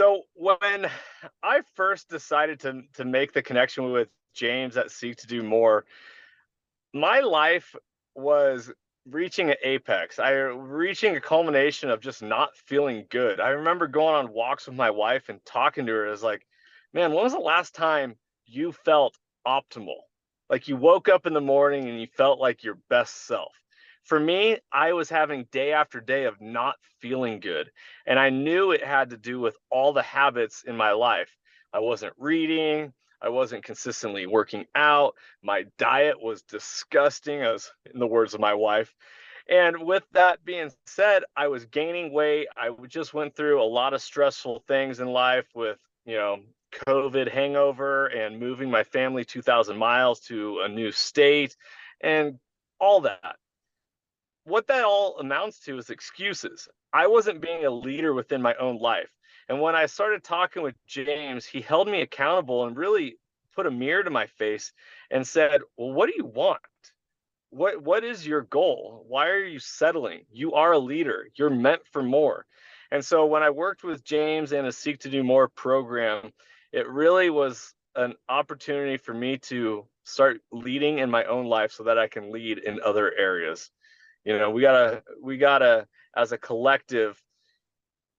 So when I first decided to make the connection with James at Seek to Do More, my life was reaching an apex. I reaching a culmination of just not feeling good. I remember going on walks with my wife and talking to her. As like, man, when was the last time you felt optimal? Like you woke up in the morning and you felt like your best self. For me, I was having day after day of not feeling good. And I knew it had to do with all the habits in my life. I wasn't reading. I wasn't consistently working out. My diet was disgusting, as in the words of my wife. And with that being said, I was gaining weight. Just went through a lot of stressful things in life with, COVID hangover and moving my family 2,000 miles to a new state and all that. What that all amounts to is excuses. I wasn't being a leader within my own life. And when I started talking with James, he held me accountable and really put a mirror to my face and said, "Well, what do you want? What is your goal? Why are you settling? You are a leader. You're meant for more." And so when I worked with James in a Seek to Do More program, it really was an opportunity for me to start leading in my own life so that I can lead in other areas. We gotta as a collective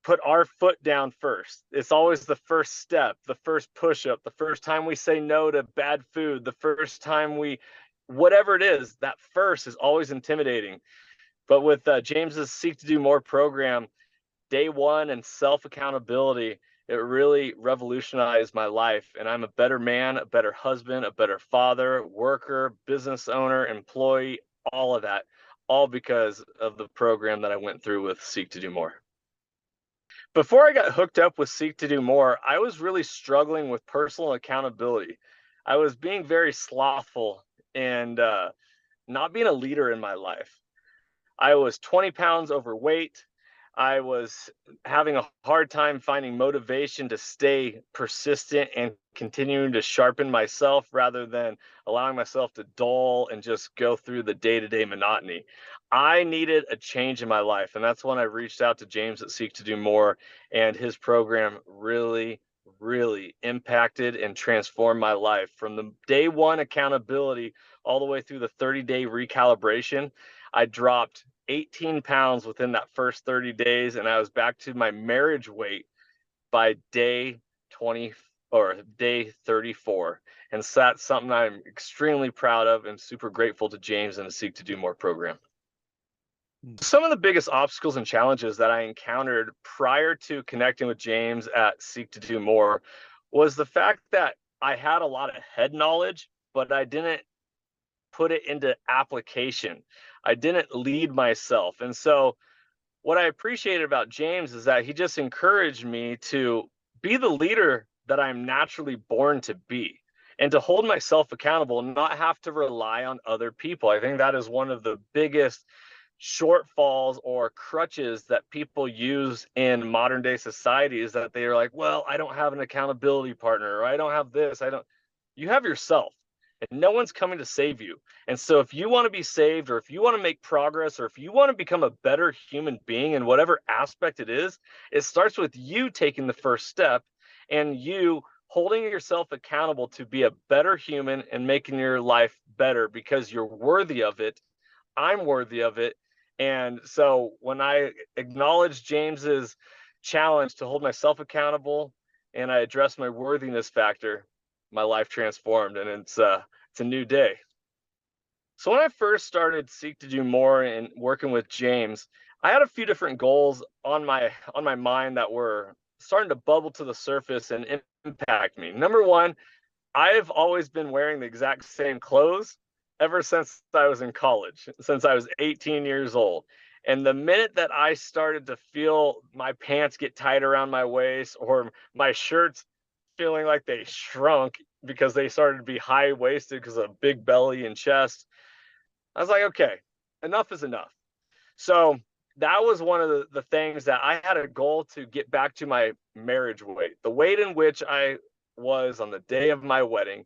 put our foot down first. It's always the first step, the first push up, the first time we say no to bad food, the first time we whatever it is, that first is always intimidating. But with James's Seek to Do More program, day one and self accountability, it really revolutionized my life. And I'm a better man, a better husband, a better father, worker, business owner, employee, all of that, all because of the program that I went through with Seek to Do More. Before I got hooked up with Seek to Do More, I was really struggling with personal accountability. I was being very slothful and not being a leader in my life. I was 20 pounds overweight. I was having a hard time finding motivation to stay persistent and continuing to sharpen myself rather than allowing myself to dull and just go through the day to day monotony. I needed a change in my life. And that's when I reached out to James at Seek to Do More. And his program really, really impacted and transformed my life from the day one accountability all the way through the 30-day recalibration. I dropped 18 pounds within that first 30 days, and I was back to my marriage weight by day 20 or day 34. And so that's something I'm extremely proud of and super grateful to James and the Seek to Do More program. Mm. Some of the biggest obstacles and challenges that I encountered prior to connecting with James at Seek to Do More was the fact that I had a lot of head knowledge, but I didn't put it into application. I didn't lead myself. And so what I appreciated about James is that he just encouraged me to be the leader that I'm naturally born to be and to hold myself accountable and not have to rely on other people. I think that is one of the biggest shortfalls or crutches that people use in modern day society is that they are like, well, I don't have an accountability partner, or I don't have this. I don't. You have yourself and no one's coming to save you. And so if you want to be saved or if you want to make progress or if you want to become a better human being in whatever aspect it is, it starts with you taking the first step and you holding yourself accountable to be a better human and making your life better because you're worthy of it. I'm worthy of it. And so when I acknowledge James's challenge to hold myself accountable and I address my worthiness factor, my life transformed, and it's a new day. So when I first started Seek to Do More and working with James, I had a few different goals on my mind that were starting to bubble to the surface and impact me. Number one, I've always been wearing the exact same clothes ever since I was in college, since I was 18 years old. And the minute that I started to feel my pants get tight around my waist or my shirts feeling like they shrunk because they started to be high waisted because of big belly and chest, I was like, okay, enough is enough. So that was one of the things that I had a goal to get back to my marriage weight, the weight in which I was on the day of my wedding,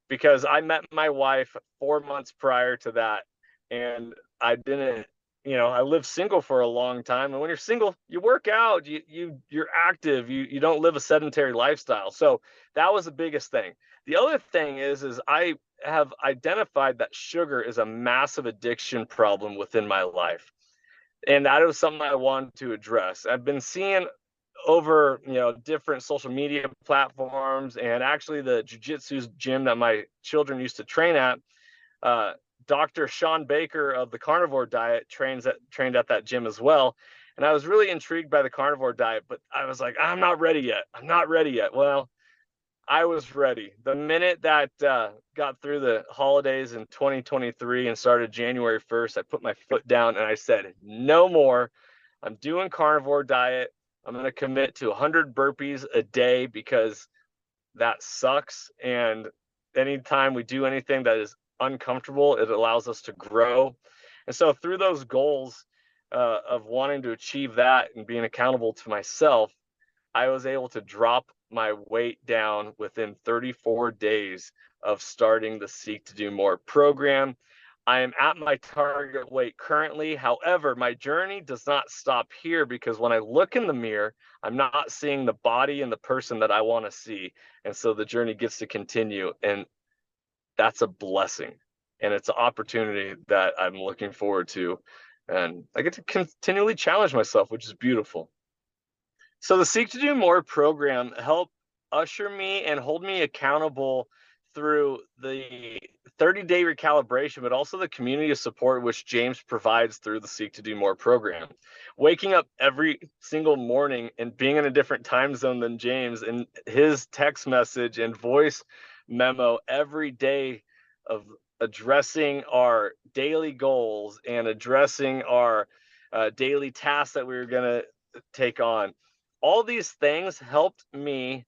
because I met my wife 4 months prior to that, and I didn't I lived single for a long time, and when you're single, you work out, you're active, you don't live a sedentary lifestyle. So that was the biggest thing. The other thing is I have identified that sugar is a massive addiction problem within my life. And that was something I wanted to address. I've been seeing over, different social media platforms, and actually the jujitsu gym that my children used to train at, uh, Dr. Sean Baker of the carnivore diet trained at that gym as well. And I was really intrigued by the carnivore diet, but I was like, I'm not ready yet. I'm not ready yet. Well, I was ready. The minute that got through the holidays in 2023 and started January 1st, I put my foot down and I said, no more. I'm doing carnivore diet. I'm going to commit to 100 burpees a day because that sucks. And anytime we do anything that is uncomfortable, it allows us to grow. And so, through those goals of wanting to achieve that and being accountable to myself, I was able to drop my weight down within 34 days of starting the Seek to Do More program. I am at my target weight currently. However, my journey does not stop here, because when I look in the mirror, I'm not seeing the body and the person that I want to see. And so the journey gets to continue. And that's a blessing. And it's an opportunity that I'm looking forward to. And I get to continually challenge myself, which is beautiful. So the Seek to Do More program helped usher me and hold me accountable through the 30-day recalibration, but also the community of support which James provides through the Seek to Do More program. Waking up every single morning and being in a different time zone than James, and his text message and voice memo every day of addressing our daily goals and addressing our daily tasks that we were going to take on. All these things helped me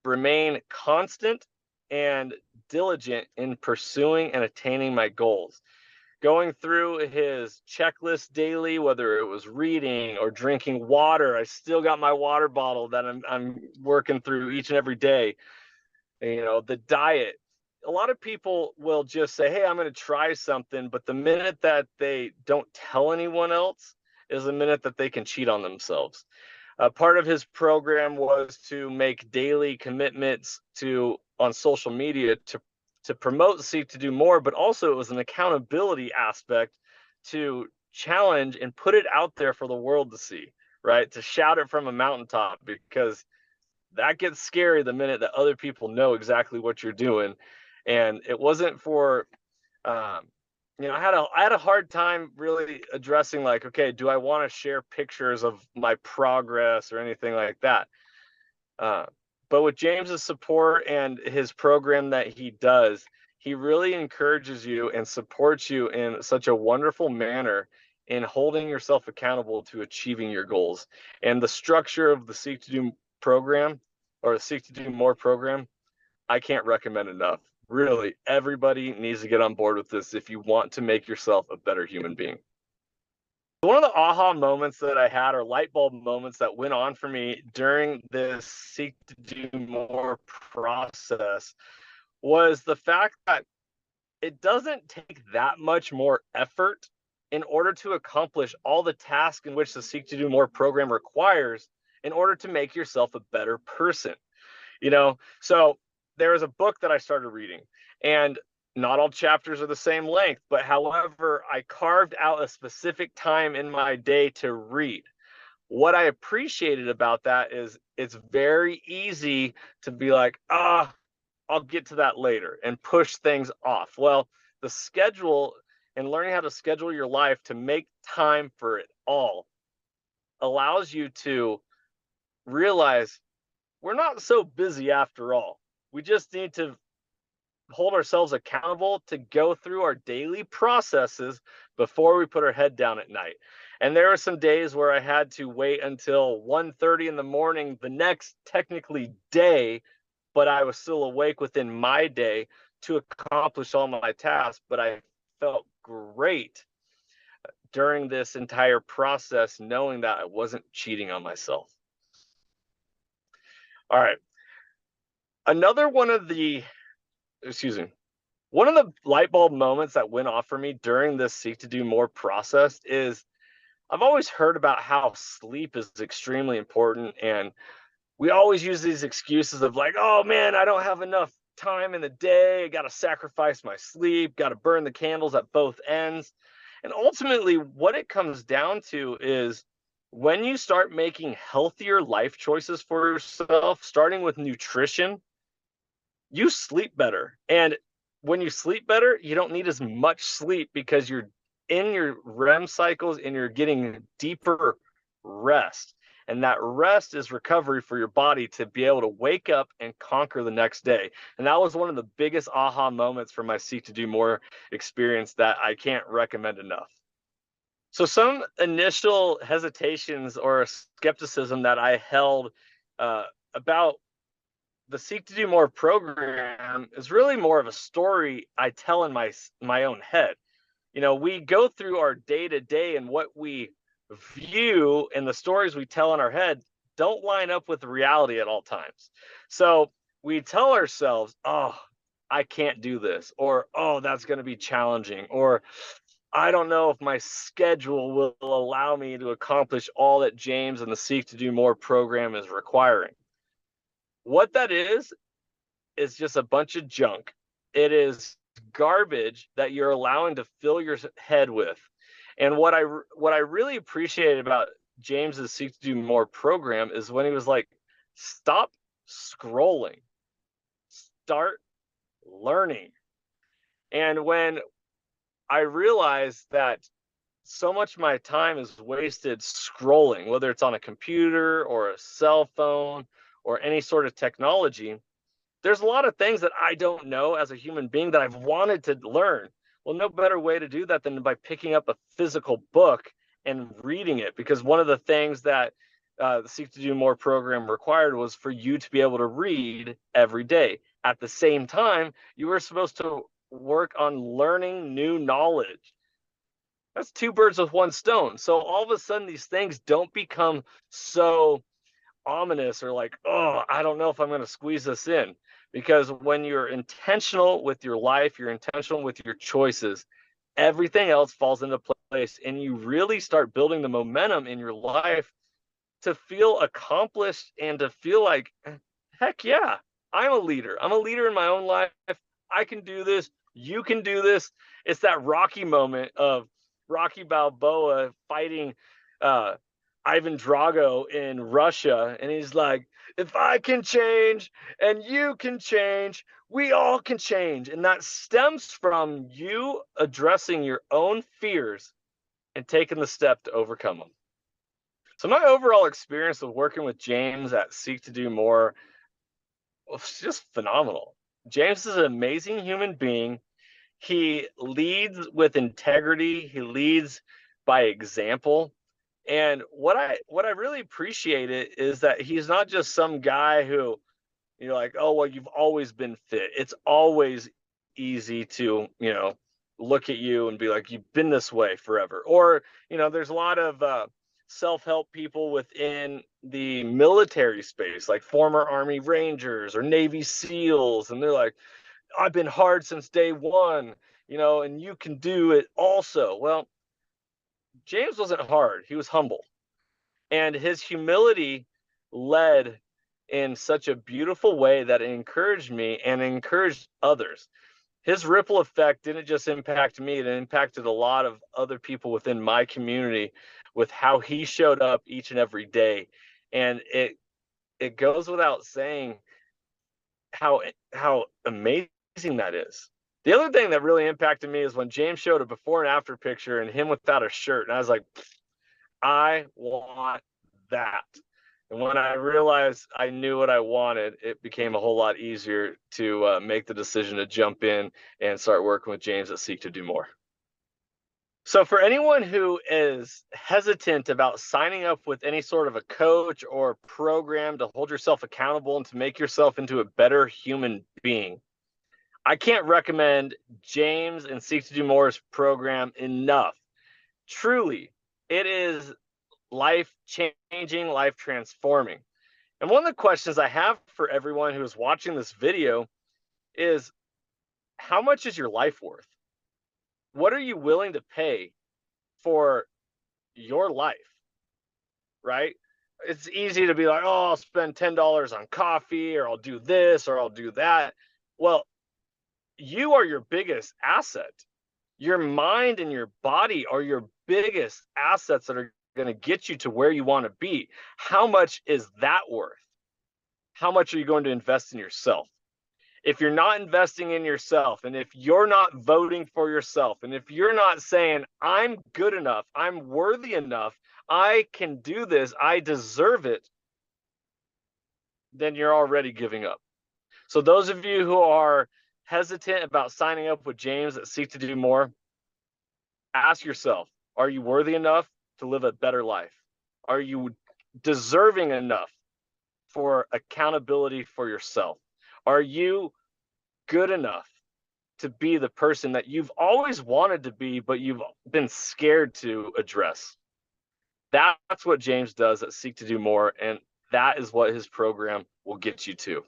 remain constant and diligent in pursuing and attaining my goals. Going through his checklist daily, whether it was reading or drinking water, I still got my water bottle that I'm working through each and every day. The diet. A lot of people will just say, hey, I'm going to try something. But the minute that they don't tell anyone else is the minute that they can cheat on themselves. Part of his program was to make daily commitments on social media to promote Seek to Do More, but also it was an accountability aspect to challenge and put it out there for the world to see, right? To shout it from a mountaintop, because that gets scary the minute that other people know exactly what you're doing. And it wasn't for um, I had a hard time really addressing, like, okay, do I want to share pictures of my progress or anything like that? Uh, but with James's support and his program that he does, he really encourages you and supports you in such a wonderful manner in holding yourself accountable to achieving your goals. And the structure of the Seek to Do program, or the Seek to Do More program, I can't recommend enough. Really, everybody needs to get on board with this if you want to make yourself a better human being. One of the aha moments that I had, or light bulb moments that went on for me during this Seek to Do More process, was the fact that it doesn't take that much more effort in order to accomplish all the tasks in which the Seek to Do More program requires in order to make yourself a better person. So there was a book that I started reading, and not all chapters are the same length, but however, I carved out a specific time in my day to read. What I appreciated about that is it's very easy to be like, I'll get to that later, and push things off. Well, the schedule and learning how to schedule your life to make time for it all allows you to realize we're not so busy after all. We just need to hold ourselves accountable to go through our daily processes before we put our head down at night. And there were some days where I had to wait until 1:30 in the morning the next technically day, but I was still awake within my day to accomplish all my tasks. But I felt great during this entire process, knowing that I wasn't cheating on myself. All right. Another one of the, excuse me, One of the light bulb moments that went off for me during this Seek to Do More process is I've always heard about how sleep is extremely important. And we always use these excuses of like, oh man, I don't have enough time in the day. I got to sacrifice my sleep, got to burn the candles at both ends. And ultimately, what it comes down to is when you start making healthier life choices for yourself, starting with nutrition, you sleep better. And when you sleep better, you don't need as much sleep because you're in your REM cycles and you're getting deeper rest. And that rest is recovery for your body to be able to wake up and conquer the next day. And that was one of the biggest aha moments for my Seek to Do More experience that I can't recommend enough. So, some initial hesitations or skepticism that I held about the Seek to Do More program is really more of a story I tell in my own head. We go through our day to day, and what we view and the stories we tell in our head don't line up with reality at all times. So we tell ourselves, "Oh, I can't do this," or "Oh, that's going to be challenging," or "I don't know if my schedule will allow me to accomplish all that James and the Seek to Do More program is requiring." What that is just a bunch of junk. It is garbage that you're allowing to fill your head with. And what I really appreciated about James's Seek to Do More program is when he was like, stop scrolling, start learning. And when I realized that so much of my time is wasted scrolling, whether it's on a computer or a cell phone or any sort of technology, there's a lot of things that I don't know as a human being that I've wanted to learn. Well, no better way to do that than by picking up a physical book and reading it. Because one of the things that the Seek to Do More program required was for you to be able to read every day. At the same time, you were supposed to work on learning new knowledge. That's two birds with one stone. So all of a sudden, these things don't become so ominous or like, oh, I don't know if I'm going to squeeze this in. Because when you're intentional with your life, you're intentional with your choices, everything else falls into place and you really start building the momentum in your life to feel accomplished and to feel like, heck yeah, I'm a leader. I'm a leader in my own life. I can do this. You can do this. It's that Rocky moment of Rocky Balboa fighting uh, Ivan Drago in Russia. And he's like, if I can change and you can change, we all can change. And that stems from you addressing your own fears and taking the step to overcome them. So my overall experience of working with James at Seek to Do More was just phenomenal. James is an amazing human being. He leads with integrity. He leads by example. And what I really appreciate it is that he's not just some guy who you're like, oh well, you've always been fit. It's always easy to, look at you and be like, you've been this way forever. Or, there's a lot of self-help people within the military space, like former Army Rangers or Navy SEALs, and they're like, I've been hard since day one, and you can do it also. Well, James wasn't hard, he was humble. And his humility led in such a beautiful way that it encouraged me and encouraged others. His ripple effect didn't just impact me, it impacted a lot of other people within my community with how he showed up each and every day. And it goes without saying how amazing that is. The other thing that really impacted me is when James showed a before and after picture and him without a shirt. And I was like, I want that. And when I realized I knew what I wanted, it became a whole lot easier to make the decision to jump in and start working with James at Seek to Do More. So, for anyone who is hesitant about signing up with any sort of a coach or program to hold yourself accountable and to make yourself into a better human being, I can't recommend James and Seek to Do More's program enough. Truly, it is life changing, life transforming. And one of the questions I have for everyone who is watching this video is how much is your life worth? What are you willing to pay for your life, right? It's easy to be like, oh, I'll spend $10 on coffee, or I'll do this, or I'll do that. Well, you are your biggest asset. Your mind and your body are your biggest assets that are going to get you to where you want to be. How much is that worth? How much are you going to invest in yourself? If you're not investing in yourself, and if you're not voting for yourself, and if you're not saying, I'm good enough, I'm worthy enough, I can do this, I deserve it, then you're already giving up. So, those of you who are hesitant about signing up with James that seek to do more, ask yourself, are you worthy enough to live a better life? Are you deserving enough for accountability for yourself? Are you good enough to be the person that you've always wanted to be, but you've been scared to address? That's what James does at Seek to Do More, and that is what his program will get you to.